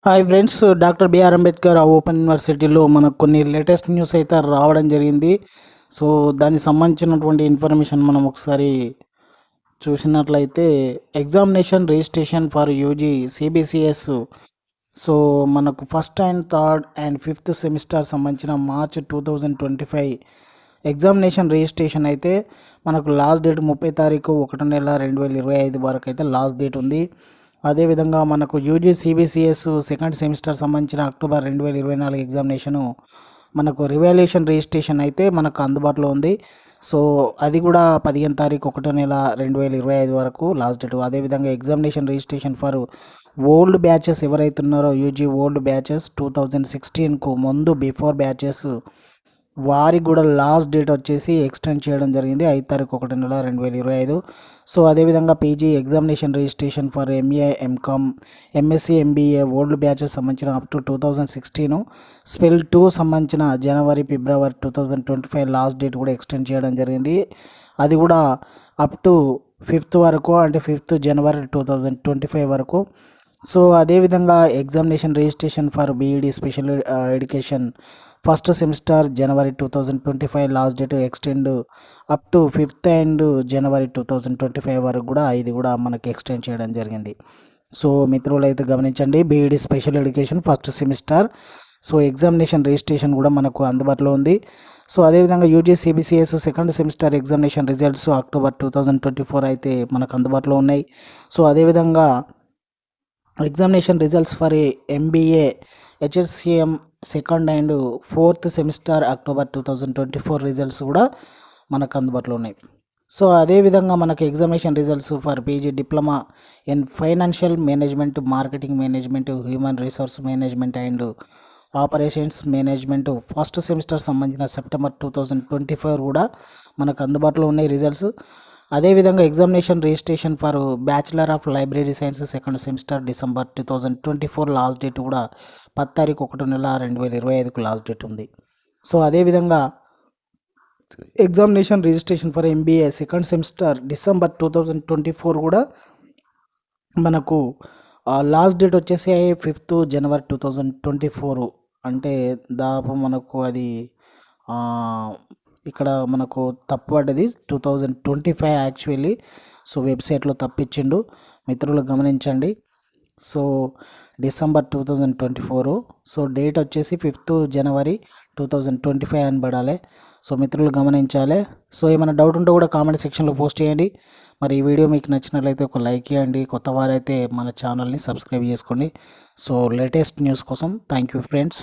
Hi friends, doctor B R Ambedkar open యూనివర్సిటీలో మనకు కొన్ని లేటెస్ట్ న్యూస్ అయితే రావడం జరిగింది. సో దానికి సంబంధించినటువంటి ఇన్ఫర్మేషన్ మనం ఒకసారి చూసినట్లయితే examination registration for UG CBCS. So మనకు first and third and fifth semester సంబంధించిన మార్చ్ 2025 ఎగ్జామినేషన్ రిజిస్ట్రేషన్ అయితే మనకు లాస్ట్ డేట్ 30 తారీఖు 1 నెల 2025 వరకు అయితే లాస్ట్ డేట్ ఉంది. అదేవిధంగా మనకు యూజీ సిబిసిఎస్ సెకండ్ సెమిస్టర్ సంబంధించిన అక్టోబర్ 2024 ఎగ్జామినేషను మనకు రివాల్యుయేషన్ రిజిస్ట్రేషన్ అయితే మనకు అందుబాటులో ఉంది. సో అది కూడా 15 తారీఖు 1 నెల 2025 వరకు లాస్ట్ డేట్. అదేవిధంగా examination registration for old batches ఎవరైతే ఉన్నారో యూజీ ఓల్డ్ బ్యాచెస్ 2016కు ముందు బిఫోర్ బ్యాచెస్ వారికి కూడా లాస్ట్ డేట్ వచ్చేసి ఎక్స్టెండ్ చేయడం జరిగింది 5 తారీఖు 1 నెల 2025. సో అదేవిధంగా PG examination registration for MA MCom MSc MBA old batches సంబంధించిన అప్ టు 2016 స్పెల్ 2 సంబంధించిన జనవరి ఫిబ్రవరి 2025 లాస్ట్ డేట్ కూడా ఎక్స్టెండ్ చేయడం జరిగింది. అది కూడా అప్ టు 5th వరకు, అంటే 5th జనవరి 2025 వరకు. సో అదేవిధంగా examination registration for BEd special education first semester జనవరి 2025 last date extend up to 5th and జనవరి 2025 వరకు కూడా ఇది కూడా మనకి ఎక్స్టెండ్ చేయడం జరిగింది. సో మిత్రులు అయితే గమనించండి, B Ed special education first semester so examination registration కూడా మనకు అందుబాటులో ఉంది. సో అదేవిధంగా UG CBCS second semester examination results October 2024 అయితే మనకు అందుబాటులో ఉన్నాయి. సో అదేవిధంగా examination results for MBA HSCM second and fourth semester October 2024 results కూడా మనకు అందుబాటులో ఉన్నాయి. సో అదేవిధంగా మనకు examination results for PG diploma in financial management, marketing management, human resource management and operations management first semester సంబంధించిన September 2024 కూడా మనకు అందుబాటులో ఉన్నాయి రిజల్ట్స్. అదేవిధంగా examination registration for bachelor of library science second semester December 2024 last date కూడా 10 తారీఖు 1 నెల 2025కు last date ఉంది. సో అదేవిధంగా examination registration for MBA second semester December 2024 కూడా మనకు లాస్ట్ డేట్ వచ్చేసి 5th జనవరి 2024, అంటే దాదాపు మనకు అది ఇక్కడ మనకు తప్పు పడ్డది 2025 యాక్చువల్లీ. సో వెబ్సైట్లో తప్పిచ్చిండు, మిత్రులు గమనించండి. సో డిసెంబర్ 2024, సో డేట్ వచ్చేసి 5th జనవరి 2025 అని పడాలి. సో మిత్రులు గమనించాలి. సో ఏమైనా డౌట్ ఉంటే కూడా కామెంట్ సెక్షన్లో పోస్ట్ చేయండి. మరి ఈ వీడియో మీకు నచ్చినట్లయితే ఒక లైక్ చేయండి. కొత్త వారైతే మన ఛానల్ని సబ్స్క్రైబ్ చేసుకోండి. సో లేటెస్ట్ న్యూస్ కోసం థ్యాంక్ యూ ఫ్రెండ్స్.